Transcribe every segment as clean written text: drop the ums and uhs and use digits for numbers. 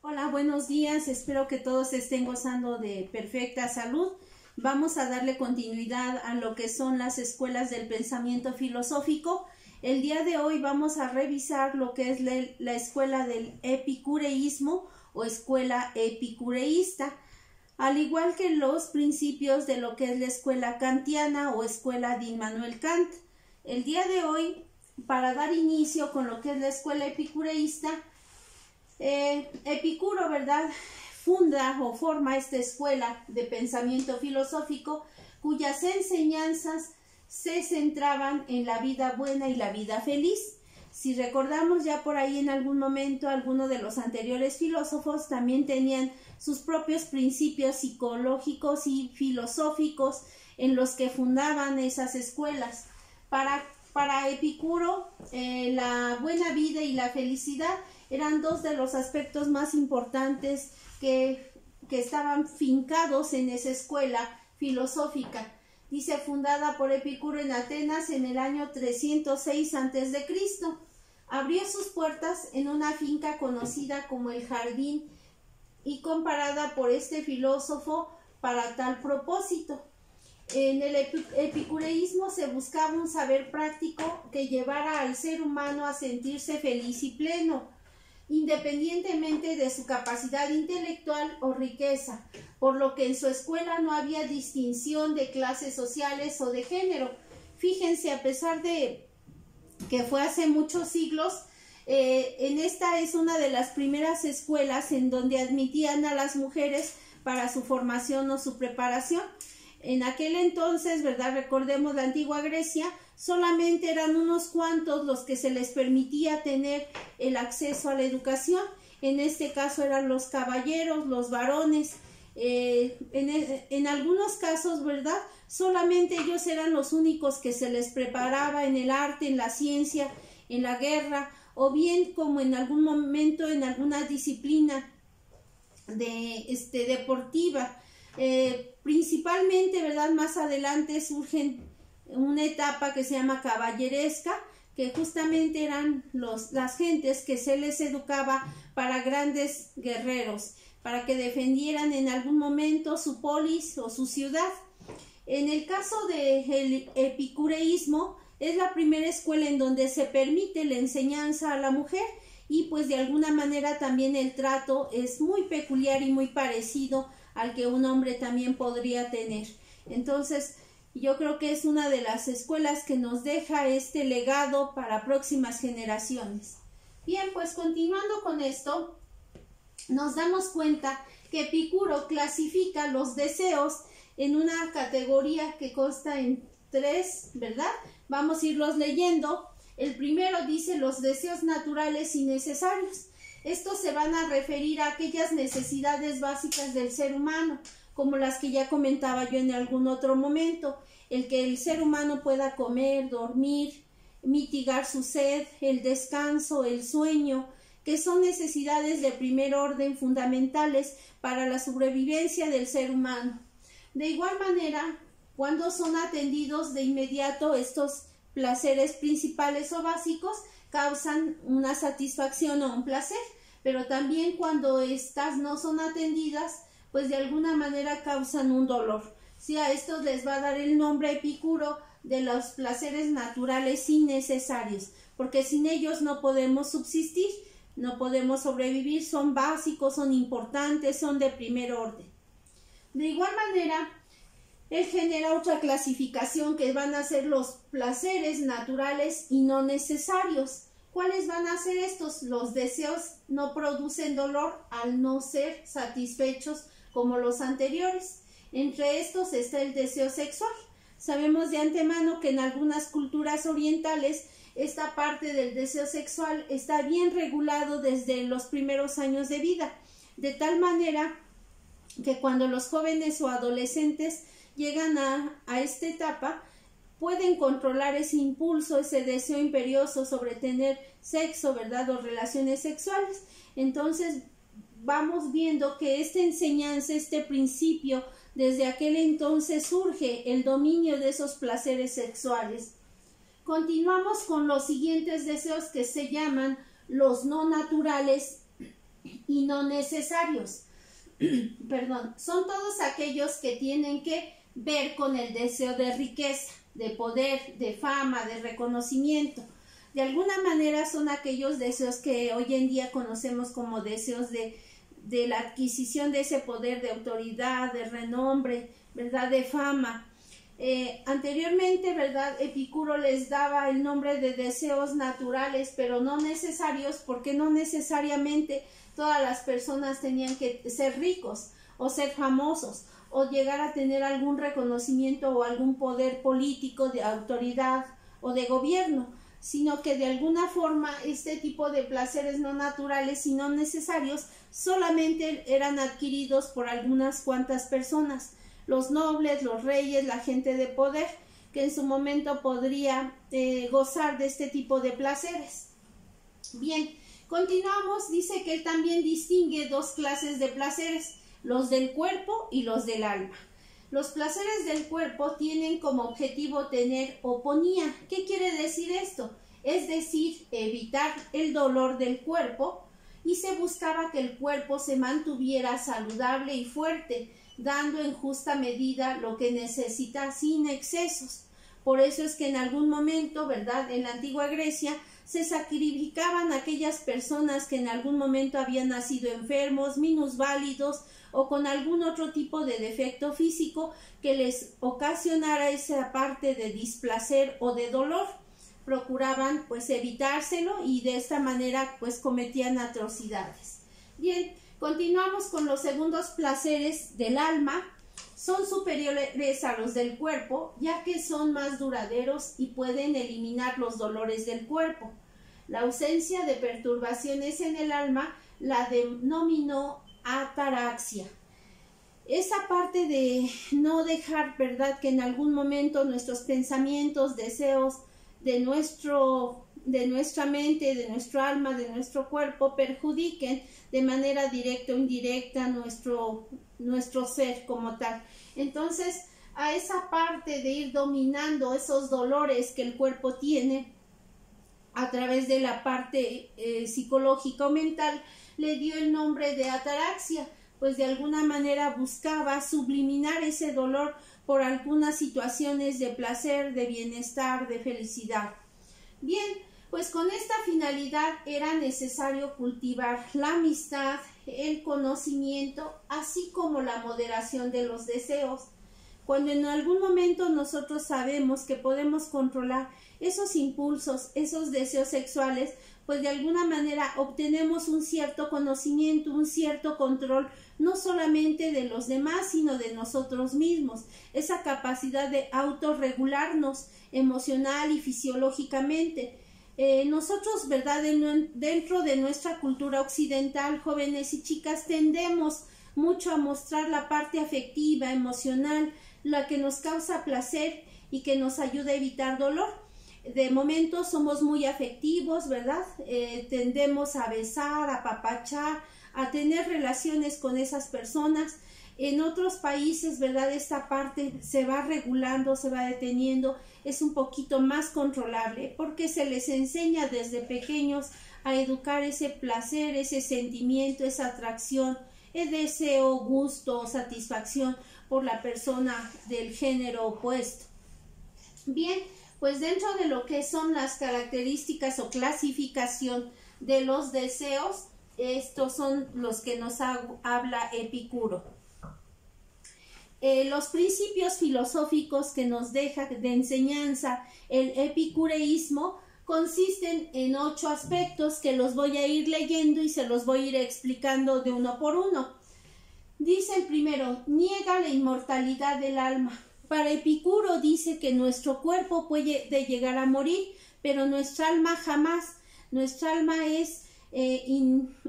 Hola, buenos días. Espero que todos estén gozando de perfecta salud. Vamos a darle continuidad a lo que son las escuelas del pensamiento filosófico. El día de hoy vamos a revisar lo que es la escuela del epicureísmo o escuela epicureísta, al igual que los principios de lo que es la escuela kantiana o escuela de Immanuel Kant. El día de hoy, para dar inicio con lo que es la escuela epicureísta, Epicuro, ¿verdad?, funda o forma esta escuela de pensamiento filosófico cuyas enseñanzas se centraban en la vida buena y la vida feliz. Si recordamos ya por ahí en algún momento, algunos de los anteriores filósofos también tenían sus propios principios psicológicos y filosóficos en los que fundaban esas escuelas. Para Epicuro, la buena vida y la felicidad eran dos de los aspectos más importantes que estaban fincados en esa escuela filosófica. Dice, fundada por Epicuro en Atenas en el año 306 a.C. Abrió sus puertas en una finca conocida como el Jardín y comparada por este filósofo para tal propósito. En el epicureísmo se buscaba un saber práctico que llevara al ser humano a sentirse feliz y pleno, independientemente de su capacidad intelectual o riqueza, por lo que en su escuela no había distinción de clases sociales o de género. Fíjense, a pesar de que fue hace muchos siglos, en esta es una de las primeras escuelas en donde admitían a las mujeres para su formación o su preparación. En aquel entonces, ¿verdad?, recordemos la antigua Grecia, solamente eran unos cuantos los que se les permitía tener el acceso a la educación. En este caso eran los caballeros, los varones. En algunos casos, ¿verdad?, solamente ellos eran los únicos que se les preparaba en el arte, en la ciencia, en la guerra, o bien como en algún momento en alguna disciplina deportiva. Principalmente, ¿verdad?, más adelante surge una etapa que se llama caballeresca, que justamente eran las gentes que se les educaba para grandes guerreros, para que defendieran en algún momento su polis o su ciudad. En el caso del epicureísmo, es la primera escuela en donde se permite la enseñanza a la mujer y pues de alguna manera también el trato es muy peculiar y muy parecido al que un hombre también podría tener. Entonces, yo creo que es una de las escuelas que nos deja este legado para próximas generaciones. Bien, pues continuando con esto, nos damos cuenta que Epicuro clasifica los deseos en una categoría que consta en 3, ¿verdad? Vamos a irlos leyendo. El primero dice los deseos naturales y necesarios. Estos se van a referir a aquellas necesidades básicas del ser humano, como las que ya comentaba yo en algún otro momento, el que el ser humano pueda comer, dormir, mitigar su sed, el descanso, el sueño, que son necesidades de primer orden fundamentales para la sobrevivencia del ser humano. De igual manera, cuando son atendidos de inmediato estos placeres principales o básicos, causan una satisfacción o un placer, pero también cuando estas no son atendidas, pues de alguna manera causan un dolor. Sí, a estos les va a dar el nombre Epicuro de los placeres naturales innecesarios, porque sin ellos no podemos subsistir, no podemos sobrevivir, son básicos, son importantes, son de primer orden. De igual manera, él genera otra clasificación que van a ser los placeres naturales y no necesarios. ¿Cuáles van a ser estos? Los deseos no producen dolor al no ser satisfechos como los anteriores. Entre estos está el deseo sexual. Sabemos de antemano que en algunas culturas orientales esta parte del deseo sexual está bien regulado desde los primeros años de vida, de tal manera que cuando los jóvenes o adolescentes llegan a esta etapa, pueden controlar ese impulso, ese deseo imperioso sobre tener sexo, ¿verdad?, o relaciones sexuales. Entonces, vamos viendo que esta enseñanza, este principio, desde aquel entonces surge el dominio de esos placeres sexuales. Continuamos con los siguientes deseos que se llaman los no naturales y no necesarios. Perdón, son todos aquellos que tienen que ver con el deseo de riqueza, de poder, de fama, de reconocimiento. De alguna manera son aquellos deseos que hoy en día conocemos como deseos de la adquisición de ese poder, de autoridad, de renombre, ¿verdad?, de fama. Anteriormente, ¿verdad?, Epicuro les daba el nombre de deseos naturales, pero no necesarios, porque no necesariamente todas las personas tenían que ser ricos o ser famosos o llegar a tener algún reconocimiento o algún poder político, de autoridad o de gobierno, sino que de alguna forma este tipo de placeres no naturales y no necesarios solamente eran adquiridos por algunas cuantas personas, los nobles, los reyes, la gente de poder, que en su momento podría gozar de este tipo de placeres. Bien, continuamos. Dice que él también distingue dos clases de placeres, los del cuerpo y los del alma. Los placeres del cuerpo tienen como objetivo tener oponía. ¿Qué quiere decir esto? Es decir, evitar el dolor del cuerpo, y se buscaba que el cuerpo se mantuviera saludable y fuerte, dando en justa medida lo que necesita sin excesos. Por eso es que en algún momento, ¿verdad?, en la antigua Grecia se sacrificaban a aquellas personas que en algún momento habían nacido enfermos, minusválidos o con algún otro tipo de defecto físico que les ocasionara esa parte de displacer o de dolor. Procuraban pues evitárselo y de esta manera pues cometían atrocidades. Bien, continuamos con los segundos placeres del alma. Son superiores a los del cuerpo, ya que son más duraderos y pueden eliminar los dolores del cuerpo. La ausencia de perturbaciones en el alma la denominó ataraxia. Esa parte de no dejar, ¿verdad?, que en algún momento nuestros pensamientos, deseos de nuestra mente, de nuestro alma, de nuestro cuerpo perjudiquen de manera directa o indirecta nuestro ser como tal. Entonces, a esa parte de ir dominando esos dolores que el cuerpo tiene a través de la parte psicológica o mental, le dio el nombre de ataraxia, pues de alguna manera buscaba subliminar ese dolor por algunas situaciones de placer, de bienestar, de felicidad. Bien, pues con esta finalidad era necesario cultivar la amistad, el conocimiento, así como la moderación de los deseos. Cuando en algún momento nosotros sabemos que podemos controlar esos impulsos, esos deseos sexuales, pues de alguna manera obtenemos un cierto conocimiento, un cierto control, no solamente de los demás, sino de nosotros mismos. Esa capacidad de autorregularnos emocional y fisiológicamente. Nosotros, ¿verdad?, dentro de nuestra cultura occidental, jóvenes y chicas, tendemos mucho a mostrar la parte afectiva, emocional, la que nos causa placer y que nos ayuda a evitar dolor. De momento somos muy afectivos, ¿verdad? Tendemos a besar, a apapachar, a tener relaciones con esas personas. En otros países, ¿verdad?, esta parte se va regulando, se va deteniendo, es un poquito más controlable porque se les enseña desde pequeños a educar ese placer, ese sentimiento, esa atracción, el deseo, gusto, satisfacción por la persona del género opuesto. Bien, pues dentro de lo que son las características o clasificación de los deseos, estos son los que nos habla Epicuro. Los principios filosóficos que nos deja de enseñanza el epicureísmo consisten en 8 aspectos que los voy a ir leyendo y se los voy a ir explicando de uno por uno. Dice el primero, niega la inmortalidad del alma. Para Epicuro dice que nuestro cuerpo puede llegar a morir, pero nuestra alma jamás. Nuestra alma es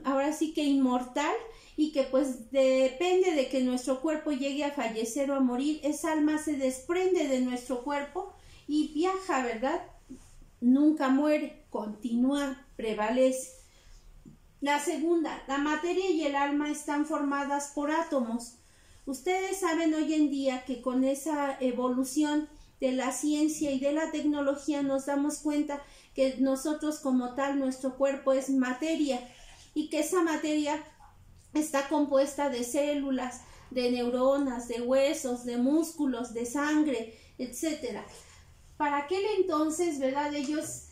ahora sí que inmortal, y que pues depende de que nuestro cuerpo llegue a fallecer o a morir, esa alma se desprende de nuestro cuerpo y viaja, ¿verdad? Nunca muere, continúa, prevalece. La segunda, la materia y el alma están formadas por átomos. Ustedes saben hoy en día que con esa evolución de la ciencia y de la tecnología nos damos cuenta que nosotros como tal, nuestro cuerpo es materia, y que esa materia está compuesta de células, de neuronas, de huesos, de músculos, de sangre, etc. Para aquel entonces, ¿verdad? Ellos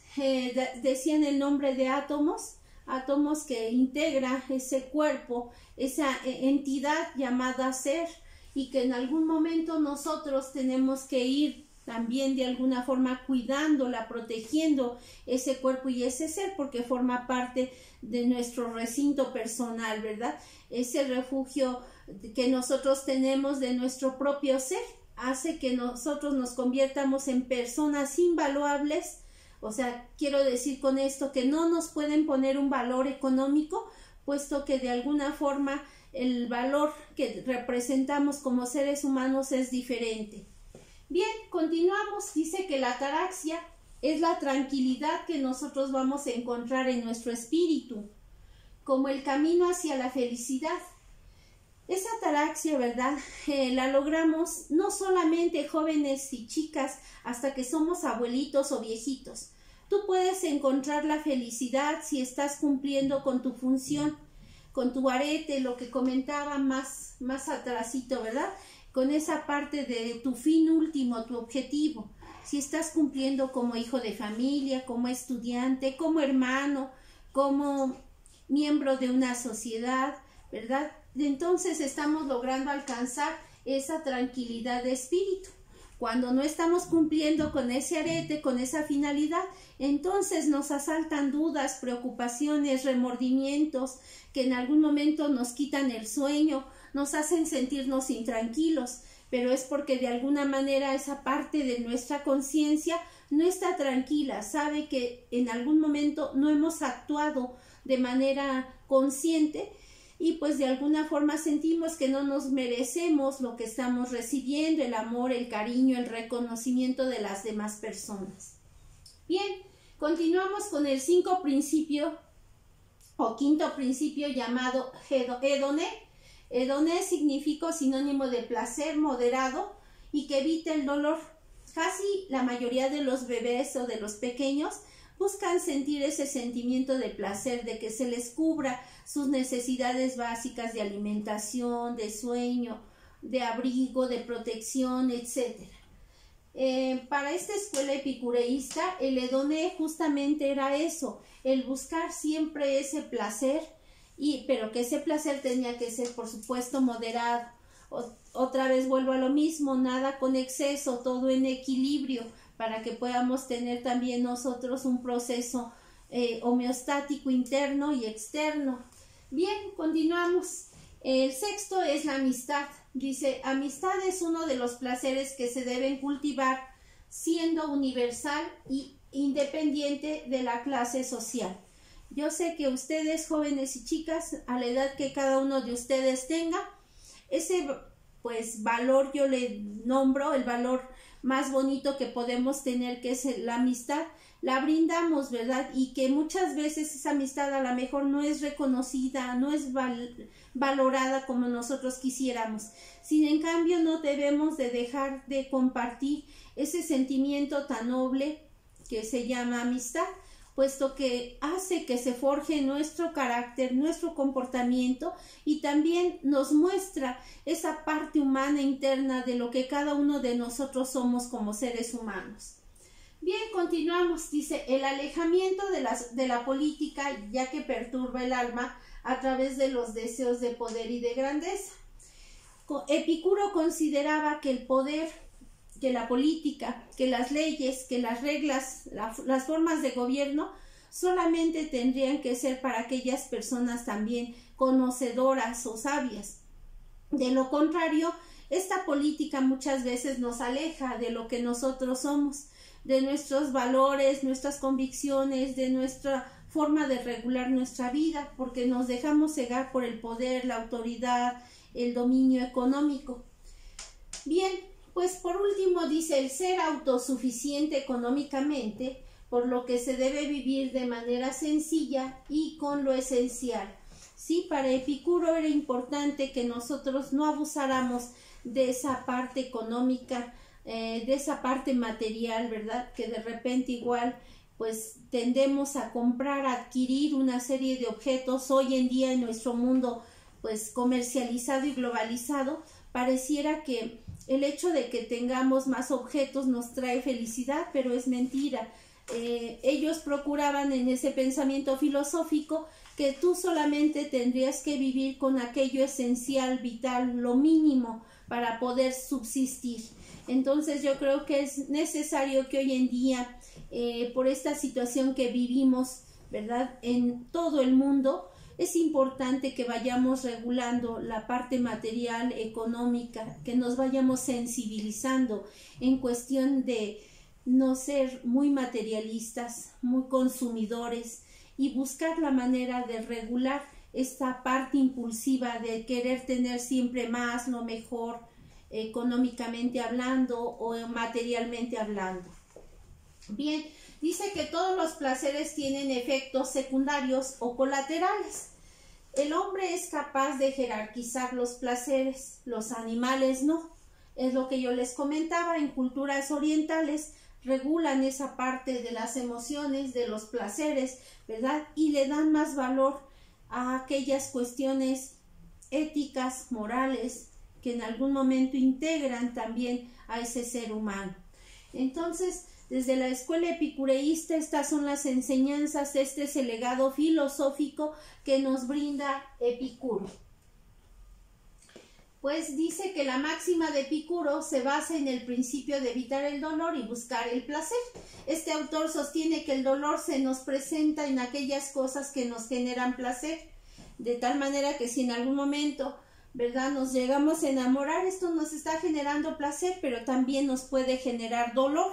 decían el nombre de átomos, átomos que integra ese cuerpo, esa entidad llamada ser, y que en algún momento nosotros tenemos que ir también de alguna forma cuidándola, protegiendo ese cuerpo y ese ser, porque forma parte de nuestro recinto personal, ¿verdad? Ese refugio que nosotros tenemos de nuestro propio ser hace que nosotros nos convirtamos en personas invaluables. O sea, quiero decir con esto que no nos pueden poner un valor económico, puesto que de alguna forma el valor que representamos como seres humanos es diferente. Bien, continuamos. Dice que la ataraxia es la tranquilidad que nosotros vamos a encontrar en nuestro espíritu, como el camino hacia la felicidad. Esa ataraxia, ¿verdad? La logramos no solamente jóvenes y chicas hasta que somos abuelitos o viejitos. Tú puedes encontrar la felicidad si estás cumpliendo con tu función, con tu arete, lo que comentaba más atrasito, ¿verdad? Con esa parte de tu fin último, tu objetivo. Si estás cumpliendo como hijo de familia, como estudiante, como hermano, como miembro de una sociedad, ¿verdad? Entonces estamos logrando alcanzar esa tranquilidad de espíritu. Cuando no estamos cumpliendo con ese arete, con esa finalidad, entonces nos asaltan dudas, preocupaciones, remordimientos que en algún momento nos quitan el sueño, nos hacen sentirnos intranquilos, pero es porque de alguna manera esa parte de nuestra conciencia no está tranquila, sabe que en algún momento no hemos actuado de manera consciente y pues de alguna forma sentimos que no nos merecemos lo que estamos recibiendo, el amor, el cariño, el reconocimiento de las demás personas. Bien, continuamos con el quinto principio llamado hedoné. Hedoné significa sinónimo de placer moderado y que evita el dolor. Casi la mayoría de los bebés o de los pequeños buscan sentir ese sentimiento de placer, de que se les cubra sus necesidades básicas de alimentación, de sueño, de abrigo, de protección, etc. Para esta escuela epicureísta, el hedoné justamente era eso, el buscar siempre ese placer, pero que ese placer tenía que ser, por supuesto, moderado. Otra vez vuelvo a lo mismo, nada con exceso, todo en equilibrio, para que podamos tener también nosotros un proceso homeostático interno y externo. Bien, continuamos. El sexto es la amistad. Dice, amistad es uno de los placeres que se deben cultivar siendo universal y independiente de la clase social. Yo sé que ustedes, jóvenes y chicas, a la edad que cada uno de ustedes tenga, ese pues valor yo le nombro, el valor más bonito que podemos tener, que es la amistad, la brindamos, ¿verdad? Y que muchas veces esa amistad a lo mejor no es reconocida, no es valorada como nosotros quisiéramos. Sin en cambio, no debemos de dejar de compartir ese sentimiento tan noble que se llama amistad, puesto que hace que se forje nuestro carácter, nuestro comportamiento y también nos muestra esa parte humana interna de lo que cada uno de nosotros somos como seres humanos. Bien, continuamos. Dice, el alejamiento de la política, ya que perturba el alma a través de los deseos de poder y de grandeza. Epicuro consideraba que el poder, que la política, que las leyes, que las reglas, las formas de gobierno solamente tendrían que ser para aquellas personas también conocedoras o sabias. De lo contrario, esta política muchas veces nos aleja de lo que nosotros somos, de nuestros valores, nuestras convicciones, de nuestra forma de regular nuestra vida, porque nos dejamos cegar por el poder, la autoridad, el dominio económico. Bien, pues por último dice el ser autosuficiente económicamente, por lo que se debe vivir de manera sencilla y con lo esencial. Sí, para Epicuro era importante que nosotros no abusáramos de esa parte económica, de esa parte material, ¿verdad? Que de repente igual pues tendemos a comprar, a adquirir una serie de objetos hoy en día en nuestro mundo pues comercializado y globalizado, pareciera que el hecho de que tengamos más objetos nos trae felicidad, pero es mentira. Ellos procuraban en ese pensamiento filosófico que tú solamente tendrías que vivir con aquello esencial, vital, lo mínimo para poder subsistir. Entonces yo creo que es necesario que hoy en día, por esta situación que vivimos, ¿verdad?, en todo el mundo, es importante que vayamos regulando la parte material, económica, que nos vayamos sensibilizando en cuestión de no ser muy materialistas, muy consumidores, y buscar la manera de regular esta parte impulsiva de querer tener siempre más, lo mejor, económicamente hablando o materialmente hablando. Bien, dice que todos los placeres tienen efectos secundarios o colaterales. El hombre es capaz de jerarquizar los placeres, los animales no. Es lo que yo les comentaba, en culturas orientales regulan esa parte de las emociones, de los placeres, ¿verdad? Y le dan más valor a aquellas cuestiones éticas, morales, que en algún momento integran también a ese ser humano. Entonces, desde la escuela epicureísta, estas son las enseñanzas, este es el legado filosófico que nos brinda Epicuro. Pues dice que la máxima de Epicuro se basa en el principio de evitar el dolor y buscar el placer. Este autor sostiene que el dolor se nos presenta en aquellas cosas que nos generan placer, de tal manera que si en algún momento, ¿verdad?, nos llegamos a enamorar, esto nos está generando placer, pero también nos puede generar dolor.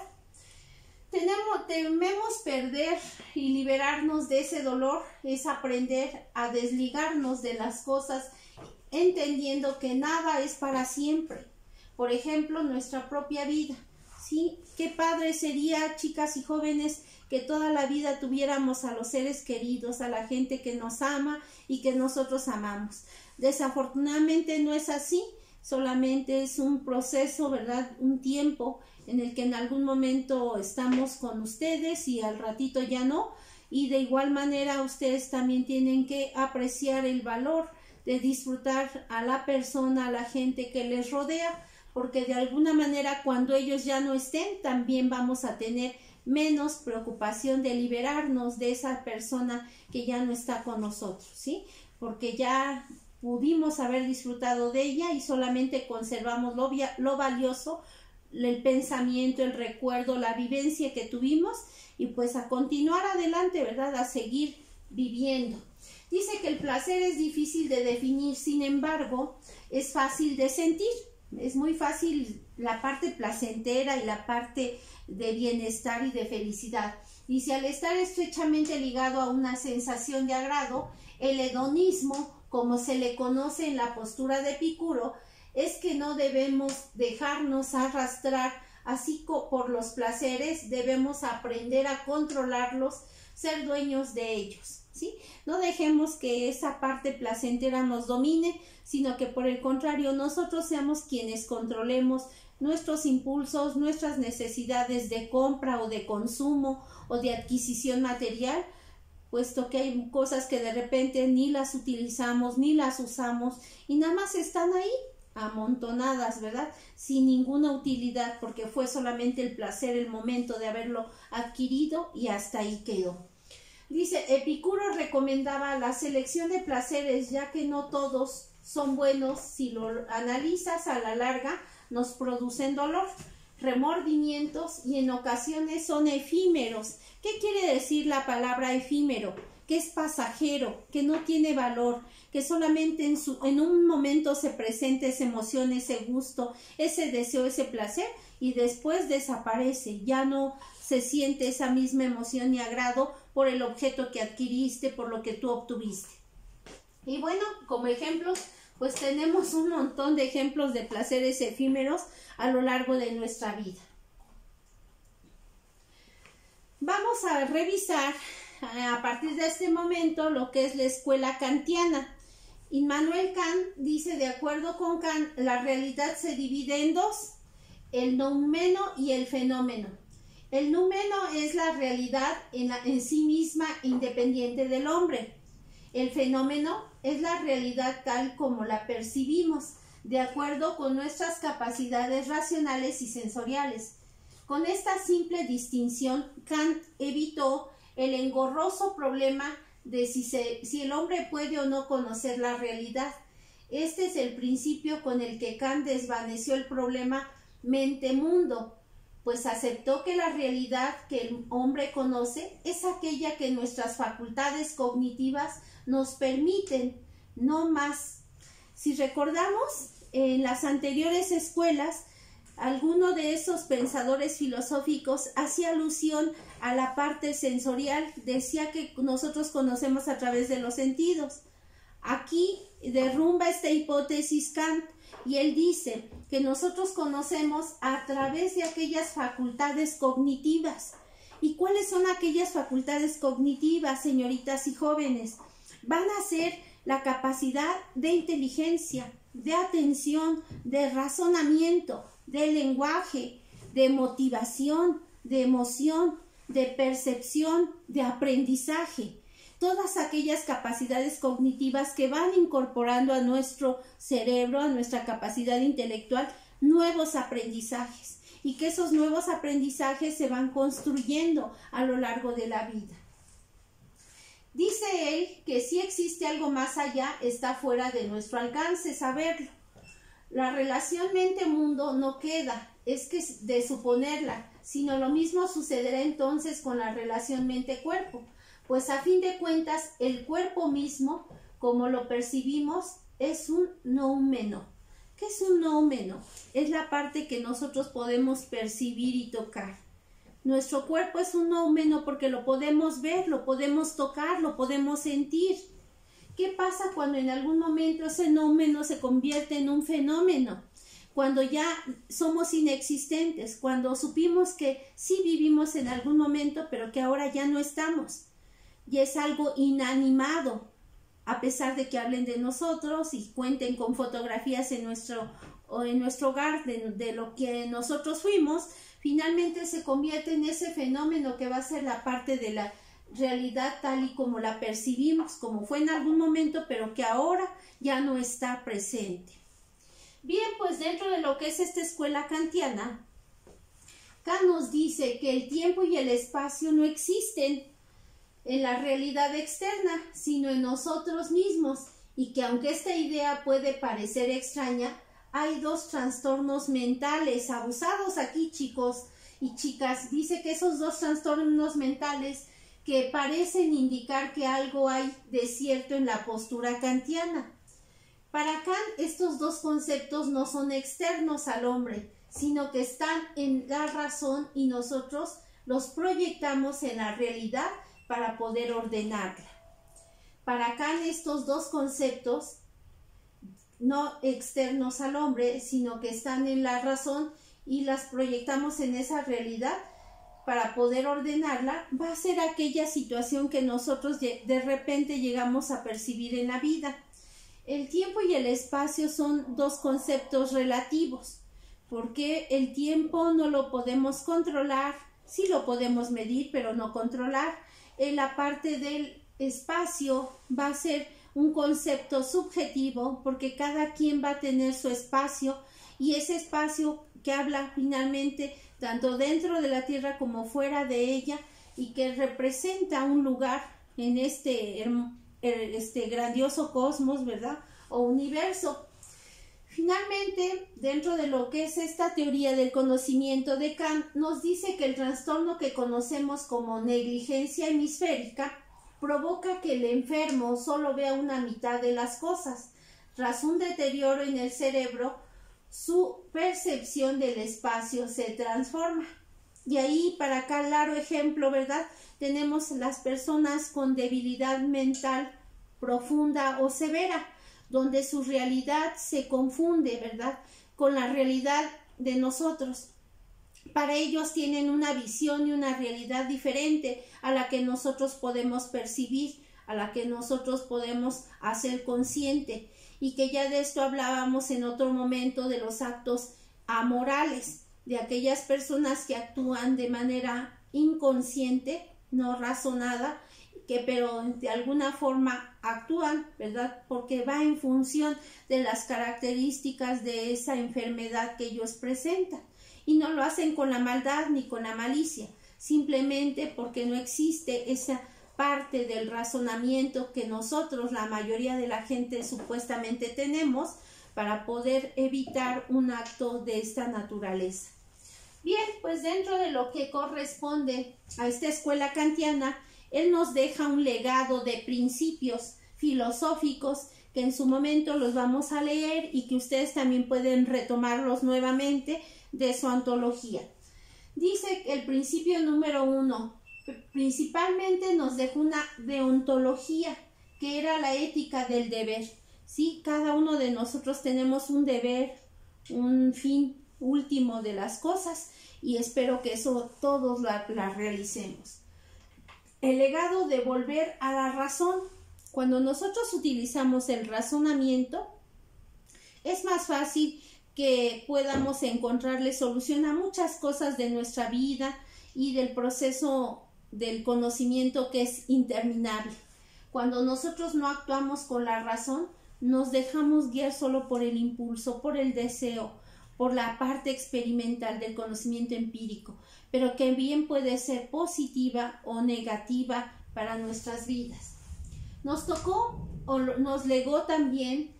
Tememos perder y liberarnos de ese dolor, es aprender a desligarnos de las cosas, entendiendo que nada es para siempre. Por ejemplo, nuestra propia vida, ¿sí? Qué padre sería, chicas y jóvenes, que toda la vida tuviéramos a los seres queridos, a la gente que nos ama y que nosotros amamos. Desafortunadamente no es así, solamente es un proceso, ¿verdad?, un tiempo en el que en algún momento estamos con ustedes y al ratito ya no, y de igual manera ustedes también tienen que apreciar el valor de disfrutar a la persona, a la gente que les rodea, porque de alguna manera cuando ellos ya no estén, también vamos a tener menos preocupación de liberarnos de esa persona que ya no está con nosotros, ¿sí? Porque ya pudimos haber disfrutado de ella y solamente conservamos lo valioso, el pensamiento, el recuerdo, la vivencia que tuvimos, y pues a continuar adelante, ¿verdad?, a seguir viviendo. Dice que el placer es difícil de definir, sin embargo, es fácil de sentir. Es muy fácil la parte placentera y la parte de bienestar y de felicidad. Dice, al estar estrechamente ligado a una sensación de agrado, el hedonismo, como se le conoce en la postura de Epicuro, es que no debemos dejarnos arrastrar así por los placeres, debemos aprender a controlarlos, ser dueños de ellos, ¿sí? No dejemos que esa parte placentera nos domine, sino que por el contrario nosotros seamos quienes controlemos nuestros impulsos, nuestras necesidades de compra o de consumo o de adquisición material, puesto que hay cosas que de repente ni las utilizamos, ni las usamos y nada más están ahí amontonadas, ¿verdad?, sin ninguna utilidad, porque fue solamente el placer, el momento de haberlo adquirido y hasta ahí quedó. Dice, Epicuro recomendaba la selección de placeres, ya que no todos son buenos. Si lo analizas a la larga, nos producen dolor, remordimientos y en ocasiones son efímeros. ¿Qué quiere decir la palabra efímero? Que es pasajero, que no tiene valor, que solamente en un momento se presenta esa emoción, ese gusto, ese deseo, ese placer, y después desaparece, ya no se siente esa misma emoción y agrado por el objeto que adquiriste, por lo que tú obtuviste. Y bueno, como ejemplos, pues tenemos un montón de ejemplos de placeres efímeros a lo largo de nuestra vida. Vamos a revisar a partir de este momento lo que es la escuela kantiana. Immanuel Kant dice, de acuerdo con Kant, la realidad se divide en dos, el noumeno y el fenómeno. El noumeno es la realidad en sí misma, independiente del hombre. El fenómeno es la realidad tal como la percibimos, de acuerdo con nuestras capacidades racionales y sensoriales. Con esta simple distinción, Kant evitó el engorroso problema de si el hombre puede o no conocer la realidad. Este es el principio con el que Kant desvaneció el problema mente-mundo, pues aceptó que la realidad que el hombre conoce es aquella que nuestras facultades cognitivas nos permiten, no más. Si recordamos, en las anteriores escuelas, alguno de esos pensadores filosóficos hacía alusión a la parte sensorial, decía que nosotros conocemos a través de los sentidos. Aquí derrumba esta hipótesis Kant y él dice que nosotros conocemos a través de aquellas facultades cognitivas. ¿Y cuáles son aquellas facultades cognitivas, señoritas y jóvenes? Van a ser la capacidad de inteligencia, de atención, de razonamiento, de lenguaje, de motivación, de emoción, de percepción, de aprendizaje. Todas aquellas capacidades cognitivas que van incorporando a nuestro cerebro, a nuestra capacidad intelectual, nuevos aprendizajes, y que esos nuevos aprendizajes se van construyendo a lo largo de la vida. Dice él que si existe algo más allá, está fuera de nuestro alcance saberlo. La relación mente-mundo no queda, es que de suponerla, sino lo mismo sucederá entonces con la relación mente-cuerpo. Pues a fin de cuentas, el cuerpo mismo, como lo percibimos, es un noumeno. ¿Qué es un noumeno? Es la parte que nosotros podemos percibir y tocar. Nuestro cuerpo es un noumeno porque lo podemos ver, lo podemos tocar, lo podemos sentir. ¿Qué pasa cuando en algún momento ese noumeno se convierte en un fenómeno? Cuando ya somos inexistentes, cuando supimos que sí vivimos en algún momento, pero que ahora ya no estamos. Y es algo inanimado, a pesar de que hablen de nosotros y cuenten con fotografías en nuestro hogar de lo que nosotros fuimos, finalmente se convierte en ese fenómeno que va a ser la parte de la realidad tal y como la percibimos, como fue en algún momento, pero que ahora ya no está presente. Bien, pues dentro de lo que es esta escuela kantiana, Kant nos dice que el tiempo y el espacio no existen en la realidad externa, sino en nosotros mismos, y que aunque esta idea puede parecer extraña, hay dos trastornos mentales abusados aquí, chicos y chicas. Dice que esos dos trastornos mentales que parecen indicar que algo hay de cierto en la postura kantiana. Para Kant, estos dos conceptos no son externos al hombre, sino que están en la razón y nosotros los proyectamos en la realidad para poder ordenarla. Para Kant, estos dos conceptos, no externos al hombre, sino que están en la razón y las proyectamos en esa realidad para poder ordenarla, va a ser aquella situación que nosotros de repente llegamos a percibir en la vida. El tiempo y el espacio son dos conceptos relativos, porque el tiempo no lo podemos controlar, sí lo podemos medir, pero no controlar. En la parte del espacio va a ser un concepto subjetivo, porque cada quien va a tener su espacio, y ese espacio que habla finalmente tanto dentro de la Tierra como fuera de ella, y que representa un lugar en este grandioso cosmos, ¿verdad? O universo. Finalmente, dentro de lo que es esta teoría del conocimiento de Kant, nos dice que el trastorno que conocemos como negligencia hemisférica provoca que el enfermo solo vea una mitad de las cosas. Tras un deterioro en el cerebro, su percepción del espacio se transforma. Y ahí, para claro ejemplo, ¿verdad? Tenemos las personas con debilidad mental profunda o severa, donde su realidad se confunde, ¿verdad?, con la realidad de nosotros. Para ellos tienen una visión y una realidad diferente a la que nosotros podemos percibir, a la que nosotros podemos hacer consciente, y que ya de esto hablábamos en otro momento, de los actos amorales, de aquellas personas que actúan de manera inconsciente, no razonada, pero de alguna forma actúan, ¿verdad? Porque va en función de las características de esa enfermedad que ellos presentan. Y no lo hacen con la maldad ni con la malicia, simplemente porque no existe esa parte del razonamiento que nosotros, la mayoría de la gente, supuestamente tenemos para poder evitar un acto de esta naturaleza. Bien, pues dentro de lo que corresponde a esta escuela kantiana, él nos deja un legado de principios filosóficos que en su momento los vamos a leer y que ustedes también pueden retomarlos nuevamente de su antología. Dice el principio número 1, principalmente nos dejó una deontología, que era la ética del deber. ¿Sí? Cada uno de nosotros tenemos un deber, un fin último de las cosas, y espero que eso todos la realicemos. El legado de volver a la razón. Cuando nosotros utilizamos el razonamiento, es más fácil que podamos encontrarle solución a muchas cosas de nuestra vida y del proceso del conocimiento, que es interminable. Cuando nosotros no actuamos con la razón, nos dejamos guiar solo por el impulso, por el deseo, por la parte experimental del conocimiento empírico, pero que bien puede ser positiva o negativa para nuestras vidas. Nos tocó o nos legó también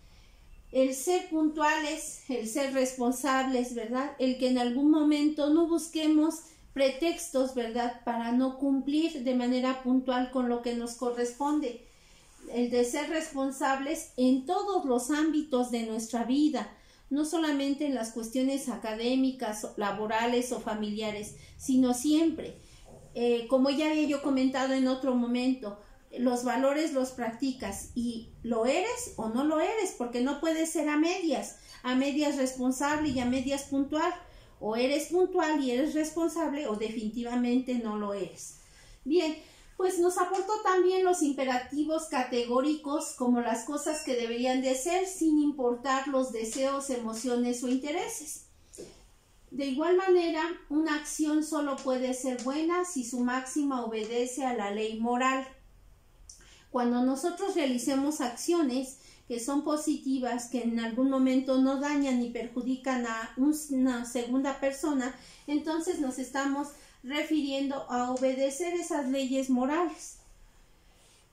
el ser puntuales, el ser responsables, ¿verdad? El que en algún momento no busquemos pretextos, ¿verdad?, para no cumplir de manera puntual con lo que nos corresponde. El de ser responsables en todos los ámbitos de nuestra vida, no solamente en las cuestiones académicas, laborales o familiares, sino siempre. Como ya había yo comentado en otro momento, los valores los practicas y lo eres o no lo eres, porque no puedes ser a medias responsable y a medias puntual. O eres puntual y eres responsable, o definitivamente no lo eres. Bien, pues nos aportó también los imperativos categóricos, como las cosas que deberían de ser sin importar los deseos, emociones o intereses. De igual manera, una acción solo puede ser buena si su máxima obedece a la ley moral. Cuando nosotros realicemos acciones que son positivas, que en algún momento no dañan ni perjudican a una segunda persona, entonces nos estamos refiriendo a obedecer esas leyes morales.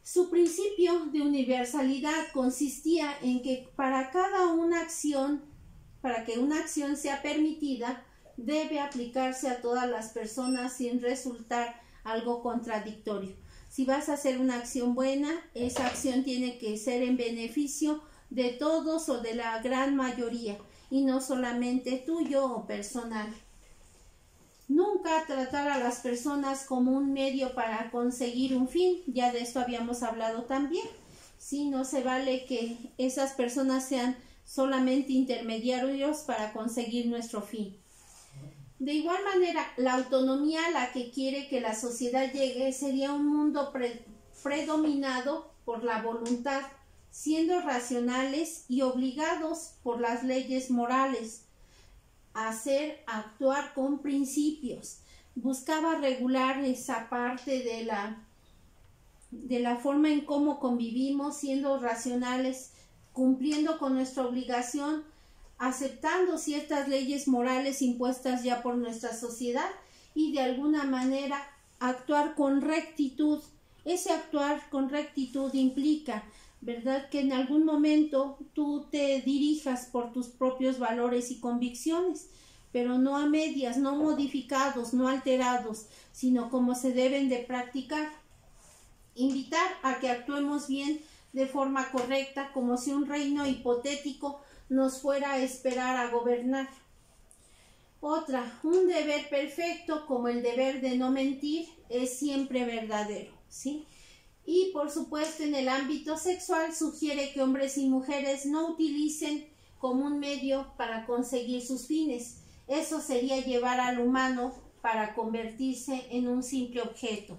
Su principio de universalidad consistía en que para que una acción sea permitida, debe aplicarse a todas las personas sin resultar algo contradictorio. Si vas a hacer una acción buena, esa acción tiene que ser en beneficio de todos o de la gran mayoría, y no solamente tuyo o personal. Nunca tratar a las personas como un medio para conseguir un fin, ya de esto habíamos hablado también. Sí, no se vale que esas personas sean solamente intermediarios para conseguir nuestro fin. De igual manera, la autonomía a la que quiere que la sociedad llegue sería un mundo predominado por la voluntad, siendo racionales y obligados por las leyes morales a actuar con principios. Buscaba regular esa parte de la forma en cómo convivimos, siendo racionales, cumpliendo con nuestra obligación, aceptando ciertas leyes morales impuestas ya por nuestra sociedad, y de alguna manera actuar con rectitud. Ese actuar con rectitud implica, ¿verdad?, que en algún momento tú te dirijas por tus propios valores y convicciones, pero no a medias, no modificados, no alterados, sino como se deben de practicar. Invitar a que actuemos bien de forma correcta, como si un reino hipotético nos fuera a esperar a gobernar. Otra, un deber perfecto, como el deber de no mentir, es siempre verdadero, ¿sí? Y por supuesto, en el ámbito sexual sugiere que hombres y mujeres no utilicen como un medio para conseguir sus fines. Eso sería llevar al humano para convertirse en un simple objeto.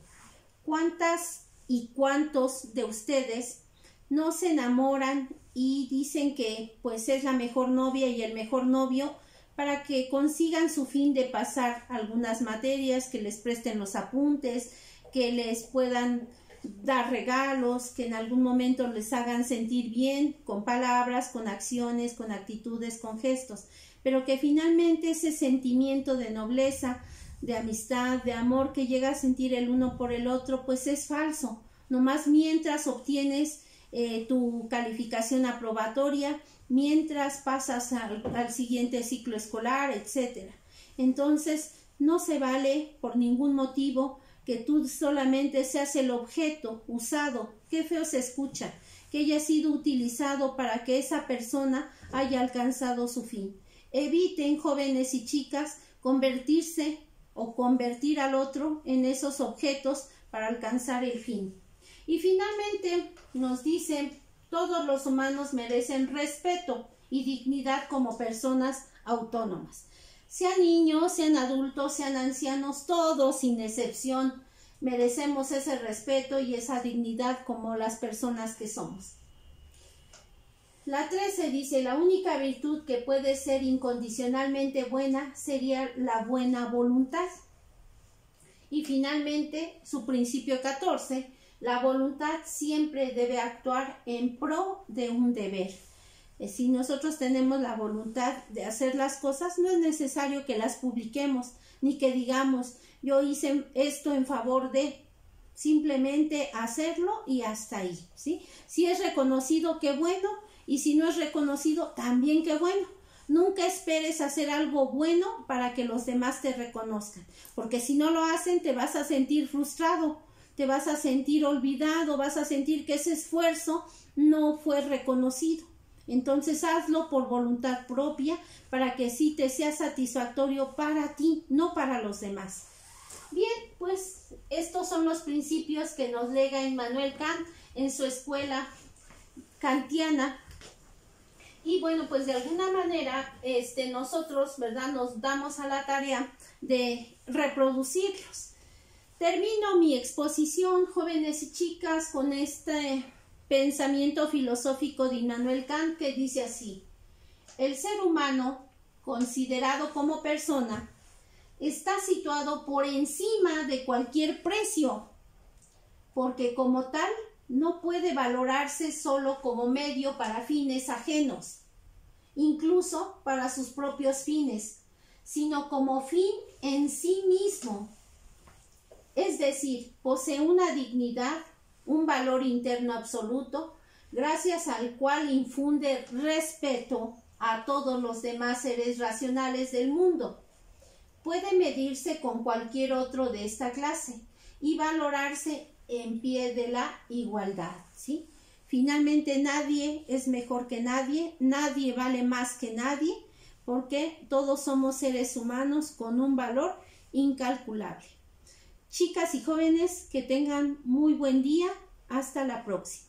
¿Cuántas y cuántos de ustedes no se enamoran y dicen que pues es la mejor novia y el mejor novio para que consigan su fin de pasar algunas materias, que les presten los apuntes, que les puedan dar regalos que en algún momento les hagan sentir bien, con palabras, con acciones, con actitudes, con gestos, pero que finalmente ese sentimiento de nobleza, de amistad, de amor que llega a sentir el uno por el otro, pues es falso, nomás mientras obtienes tu calificación aprobatoria, mientras pasas al siguiente ciclo escolar, etc. Entonces, no se vale por ningún motivo que tú solamente seas el objeto usado. Qué feo se escucha, que haya sido utilizado para que esa persona haya alcanzado su fin. Eviten, jóvenes y chicas, convertirse o convertir al otro en esos objetos para alcanzar el fin. Y finalmente nos dice, todos los humanos merecen respeto y dignidad como personas autónomas. Sean niños, sean adultos, sean ancianos, todos sin excepción merecemos ese respeto y esa dignidad como las personas que somos. La 13 dice, la única virtud que puede ser incondicionalmente buena sería la buena voluntad. Y finalmente, su principio 14, la voluntad siempre debe actuar en pro de un deber. Si nosotros tenemos la voluntad de hacer las cosas, no es necesario que las publiquemos, ni que digamos, yo hice esto en favor de, simplemente hacerlo y hasta ahí, ¿sí? Si es reconocido, qué bueno, y si no es reconocido, también qué bueno. Nunca esperes hacer algo bueno para que los demás te reconozcan, porque si no lo hacen, te vas a sentir frustrado, te vas a sentir olvidado, vas a sentir que ese esfuerzo no fue reconocido. Entonces hazlo por voluntad propia para que sí te sea satisfactorio para ti, no para los demás. Bien, pues estos son los principios que nos lega Immanuel Kant en su escuela kantiana. Y bueno, pues de alguna manera nosotros, ¿verdad?, nos damos a la tarea de reproducirlos. Termino mi exposición, jóvenes y chicas, con este pensamiento filosófico de Immanuel Kant que dice así: el ser humano, considerado como persona, está situado por encima de cualquier precio, porque como tal no puede valorarse solo como medio para fines ajenos, incluso para sus propios fines, sino como fin en sí mismo. Es decir, posee una dignidad, un valor interno absoluto, gracias al cual infunde respeto a todos los demás seres racionales del mundo. Puede medirse con cualquier otro de esta clase y valorarse en pie de la igualdad, ¿sí? Finalmente nadie es mejor que nadie, nadie vale más que nadie, porque todos somos seres humanos con un valor incalculable. Chicas y jóvenes, que tengan muy buen día. Hasta la próxima.